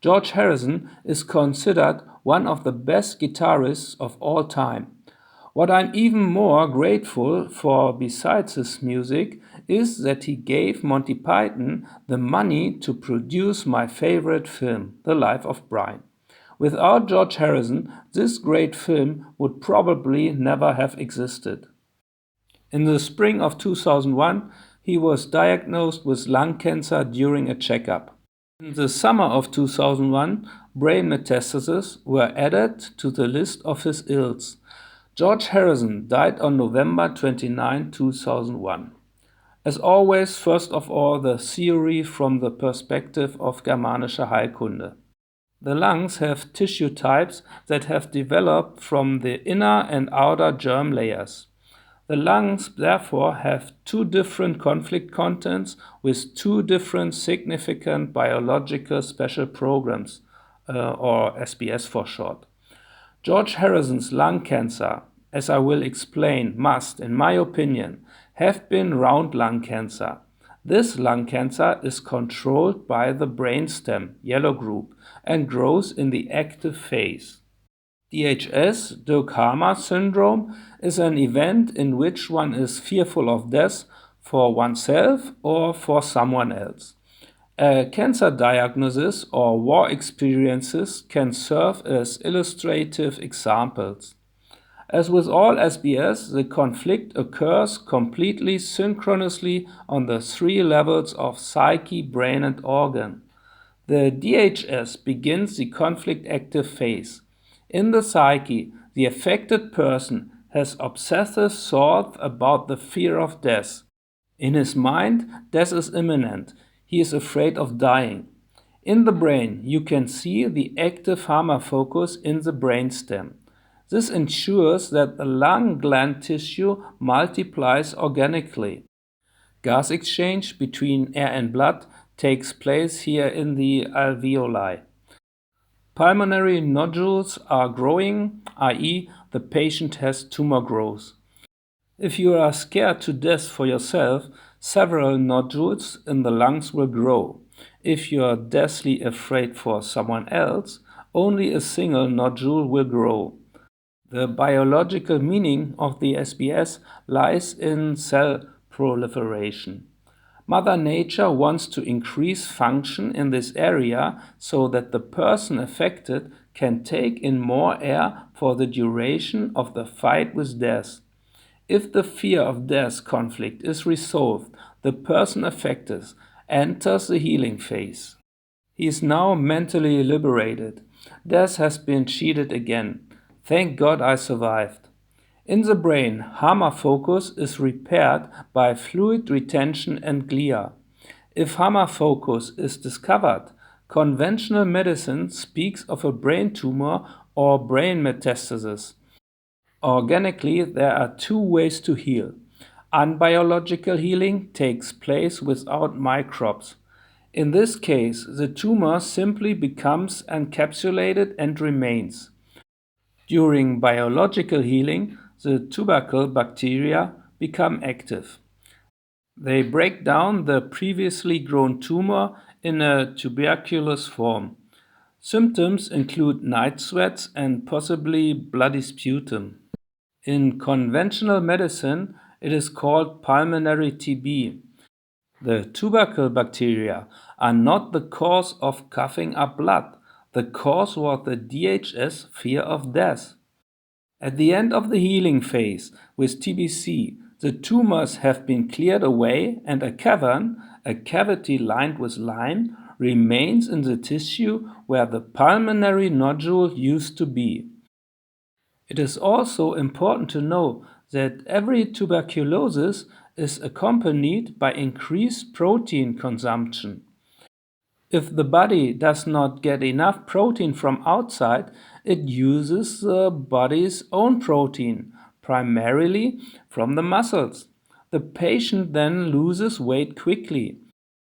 George Harrison is considered one of the best guitarists of all time. What I'm even more grateful for besides his music is that he gave Monty Python the money to produce my favorite film, The Life of Brian. Without George Harrison, this great film would probably never have existed. In the spring of 2001, he was diagnosed with lung cancer during a checkup. In the summer of 2001, brain metastases were added to the list of his ills. George Harrison died on November 29, 2001. As always, first of all, the theory from the perspective of Germanische Heilkunde. The lungs have tissue types that have developed from the inner and outer germ layers. The lungs therefore have two different conflict contents with two different significant biological special programs, or SBS for short. George Harrison's lung cancer, as I will explain, must, in my opinion, have been round lung cancer. This lung cancer is controlled by the brainstem, yellow group, and grows in the active phase. DHS, Dirk-Harmer syndrome, is an event in which one is fearful of death for oneself or for someone else. A cancer diagnosis or war experiences can serve as illustrative examples. As with all SBS, the conflict occurs completely synchronously on the three levels of psyche, brain, and organ. The DHS begins the conflict active phase. In the psyche, the affected person has obsessive thoughts about the fear of death. In his mind, death is imminent. He is afraid of dying. In the brain, you can see the active Harmer focus in the brainstem. This ensures that the lung gland tissue multiplies organically. Gas exchange between air and blood takes place here in the alveoli. Pulmonary nodules are growing, i.e., the patient has tumor growth. If you are scared to death for yourself, several nodules in the lungs will grow. If you are deathly afraid for someone else, only a single nodule will grow. The biological meaning of the SBS lies in cell proliferation. Mother Nature wants to increase function in this area so that the person affected can take in more air for the duration of the fight with death. If the fear of death conflict is resolved, the person affected enters the healing phase. He is now mentally liberated. Death has been cheated again. Thank God I survived. In the brain, Harmer focus is repaired by fluid retention and glia. If Harmer focus is discovered, conventional medicine speaks of a brain tumor or brain metastasis. Organically, there are two ways to heal. Unbiological healing takes place without microbes. In this case, the tumor simply becomes encapsulated and remains. During biological healing, the tubercle bacteria become active. They break down the previously grown tumor in a tuberculous form. Symptoms include night sweats and possibly bloody sputum. In conventional medicine, it is called pulmonary TB. The tubercle bacteria are not the cause of coughing up blood. The cause was the DHS fear of death. At the end of the healing phase with TBC, the tumors have been cleared away and a cavern, a cavity lined with lime, remains in the tissue where the pulmonary nodule used to be. It is also important to know that every tuberculosis is accompanied by increased protein consumption. If the body does not get enough protein from outside, it uses the body's own protein, primarily from the muscles. The patient then loses weight quickly.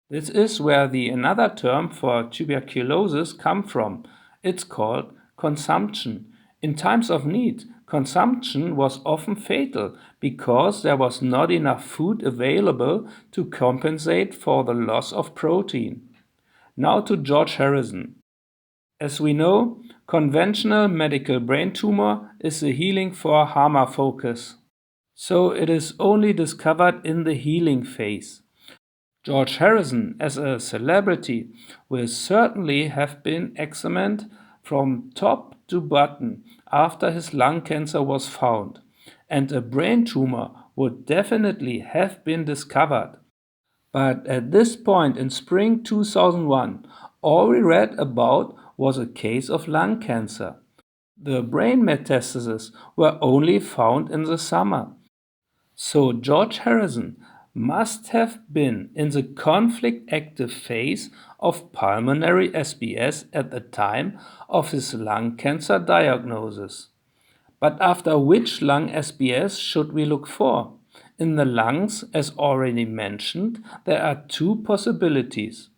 This is where the another term for tuberculosis comes from. It's called consumption. In times of need, consumption was often fatal because there was not enough food available to compensate for the loss of protein. Now to George Harrison. As we know, conventional medical brain tumor is the healing for Hama focus. So it is only discovered in the healing phase. George Harrison, as a celebrity, will certainly have been examined from top to bottom after his lung cancer was found, and a brain tumor would definitely have been discovered. But at this point in spring 2001, all we read about was a case of lung cancer. The brain metastases were only found in the summer. So George Harrison must have been in the conflict-active phase of pulmonary SBS at the time of his lung cancer diagnosis. But after which lung SBS should we look for? In the lungs, as already mentioned, there are two possibilities.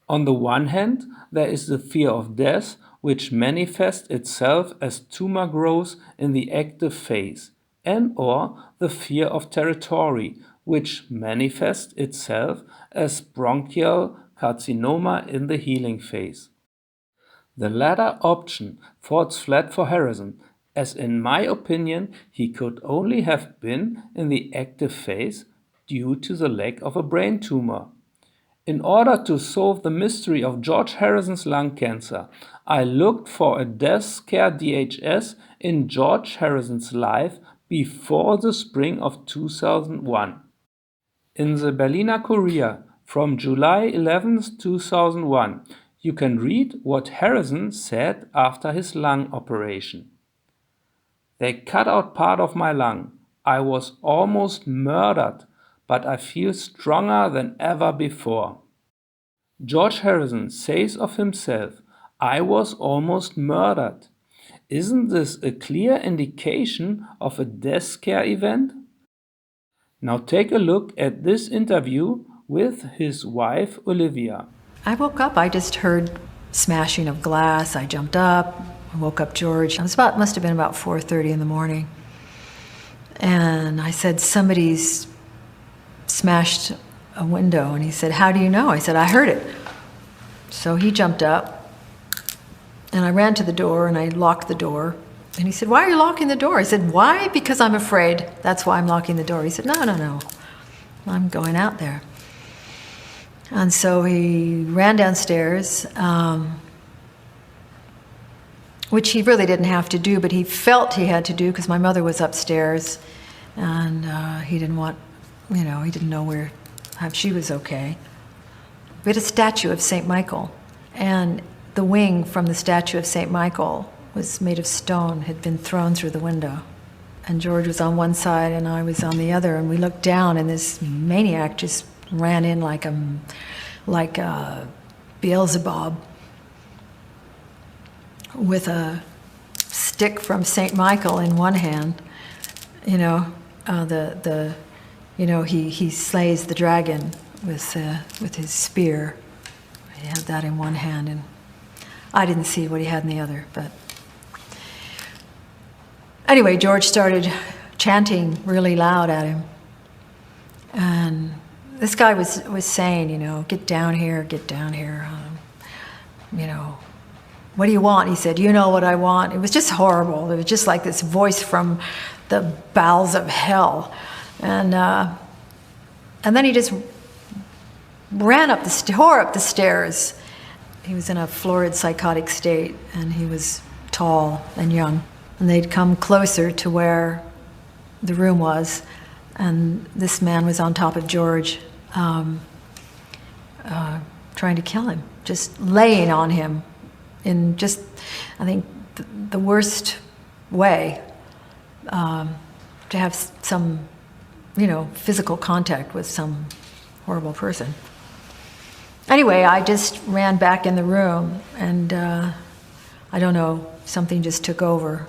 On the one hand, there is the fear of death, which manifests itself as tumor growth in the active phase, and/or the fear of territory, which manifests itself as bronchial carcinoma in the healing phase. The latter option falls flat for Harrison, as in my opinion he could only have been in the active phase due to the lack of a brain tumor. In order to solve the mystery of George Harrison's lung cancer, I looked for a death scare DHS in George Harrison's life before the spring of 2001. In the Berliner Kurier from July 11, 2001, you can read what Harrison said after his lung operation. "They cut out part of my lung. I was almost murdered, but I feel stronger than ever before." George Harrison says of himself, "I was almost murdered." Isn't this a clear indication of a death scare event? Now take a look at this interview with his wife Olivia. I woke up, I just heard smashing of glass. I jumped up, I woke up George. Must have been about 4:30 in the morning. And I said, "Somebody's smashed a window." And he said, "How do you know?" I said, "I heard it." So he jumped up and I ran to the door and I locked the door. And he said, "Why are you locking the door?" I said, "Why? Because I'm afraid. That's why I'm locking the door." He said, No. I'm going out there." And so he ran downstairs, which he really didn't have to do, but he felt he had to do because my mother was upstairs, and he didn't want, he didn't know if she was okay. We had a statue of St. Michael, and the wing from the statue of St. Michael was made of stone, had been thrown through the window. And George was on one side and I was on the other, and we looked down and this maniac just ran in like a Beelzebub with a stick from St. Michael in one hand. He slays the dragon with his spear. He had that in one hand, and I didn't see what he had in the other. But anyway, George started chanting really loud at him, and this guy was saying, "Get down here, get down here. What do you want?" He said, "You know what I want." It was just horrible. It was just like this voice from the bowels of hell, and then he just tore up the stairs. He was in a florid psychotic state, and he was tall and young. And they'd come closer to where the room was, and this man was on top of George, trying to kill him, just laying on him in just, I think, the worst way, to have some, physical contact with some horrible person. Anyway, I just ran back in the room, and I don't know, something just took over,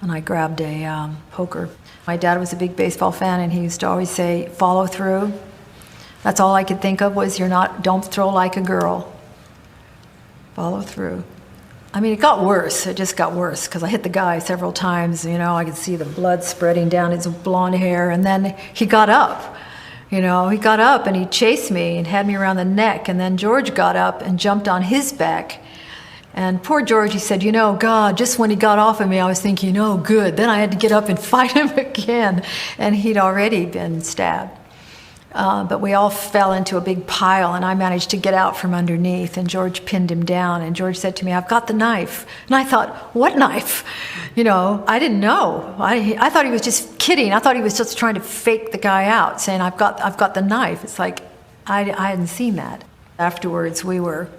and I grabbed a poker. My dad was a big baseball fan, and he used to always say, "Follow through." That's all I could think of was, don't throw like a girl. Follow through. I mean, it got worse. It just got worse, because I hit the guy several times. I could see the blood spreading down his blonde hair, and then he got up. He got up and he chased me and had me around the neck, and then George got up and jumped on his back And poor George, he said, God, just when he got off of me, I was thinking, oh, good. Then I had to get up and fight him again. And he'd already been stabbed. But we all fell into a big pile, and I managed to get out from underneath, and George pinned him down. And George said to me, I've got the knife. And I thought, what knife? I didn't know. I thought he was just kidding. I thought he was just trying to fake the guy out, saying, I've got the knife. It's like, I hadn't seen that. Afterwards, we were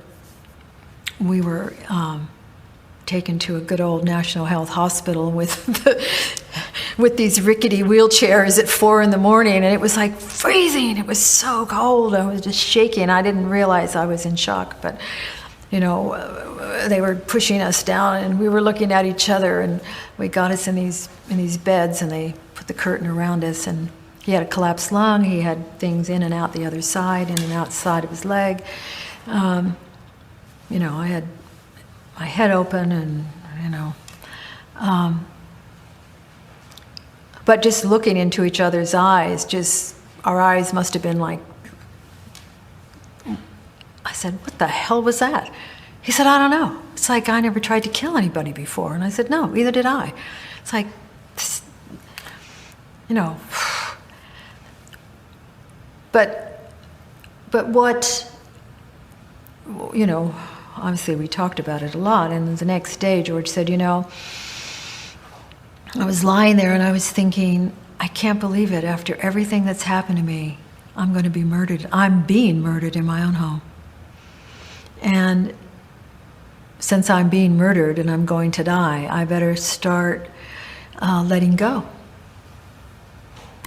taken to a good old National Health Hospital with these rickety wheelchairs at 4 a.m, and it was like freezing. It was so cold. I was just shaking. I didn't realize I was in shock, but they were pushing us down, and we were looking at each other, and we got us in these beds, and they put the curtain around us, and he had a collapsed lung. He had things in and out the other side, in and outside of his leg. I had my head open, and but just looking into each other's eyes, our eyes must have been like, I said, what the hell was that? He said, I don't know. It's like, I never tried to kill anybody before. And I said, no, neither did I. It's like, but what, obviously we talked about it a lot. And the next day, George said, I was lying there and I was thinking, I can't believe it. After everything that's happened to me, I'm going to be murdered. I'm being murdered in my own home. And since I'm being murdered and I'm going to die, I better start letting go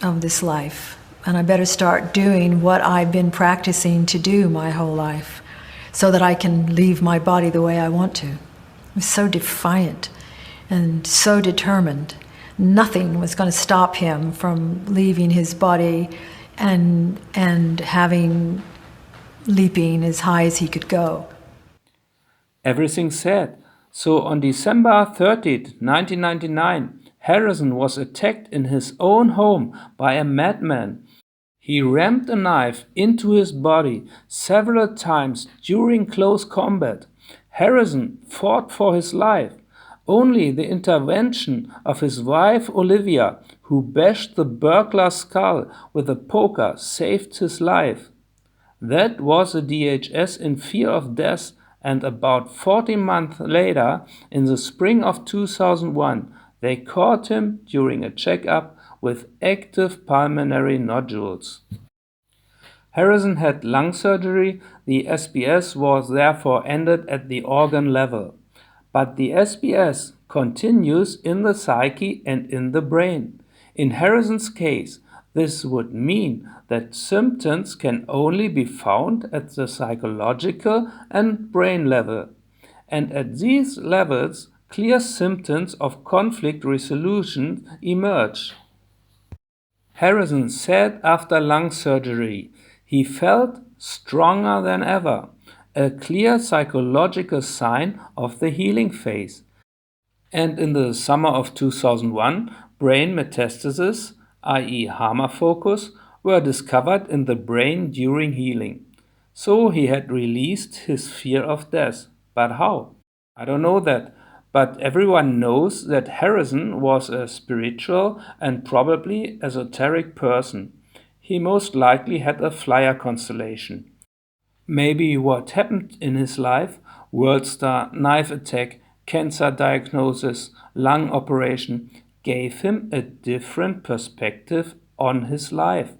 of this life. And I better start doing what I've been practicing to do my whole life so that I can leave my body the way I want to. I was so defiant and so determined. Nothing was going to stop him from leaving his body and leaping as high as he could go. Everything said. So on December 30th, 1999, Harrison was attacked in his own home by a madman. He rammed a knife into his body several times during close combat. Harrison fought for his life. Only the intervention of his wife Olivia, who bashed the burglar's skull with a poker, saved his life. That was a DHS in fear of death, and about 40 months later, in the spring of 2001, they caught him during a checkup with active pulmonary nodules. Harrison had lung surgery. The SBS was therefore ended at the organ level. But the SBS continues in the psyche and in the brain. In Harrison's case, this would mean that symptoms can only be found at the psychological and brain level. And at these levels, clear symptoms of conflict resolution emerge. Harrison said after lung surgery, he felt stronger than ever, a clear psychological sign of the healing phase. And in the summer of 2001, brain metastases, i.e. hammer focus, were discovered in the brain during healing. So he had released his fear of death. But how? I don't know that. But everyone knows that Harrison was a spiritual and probably esoteric person. He most likely had a flyer constellation. Maybe what happened in his life, world star, knife attack, cancer diagnosis, lung operation, gave him a different perspective on his life.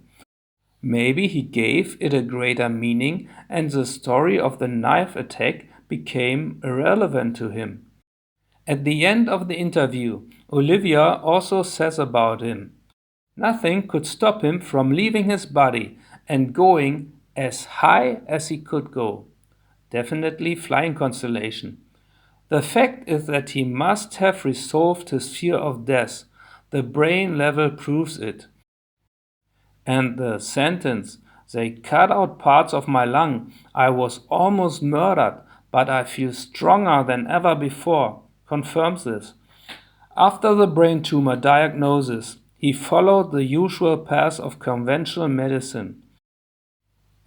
Maybe he gave it a greater meaning and the story of the knife attack became irrelevant to him. At the end of the interview, Olivia also says about him, nothing could stop him from leaving his body and going as high as he could go. Definitely flying constellation. The fact is that he must have resolved his fear of death. The brain level proves it. And the sentence, they cut out parts of my lung. I was almost murdered, but I feel stronger than ever before, confirms this. After the brain tumor diagnosis, he followed the usual path of conventional medicine.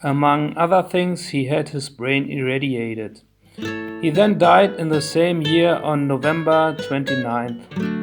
Among other things, he had his brain irradiated. He then died in the same year on November 29th.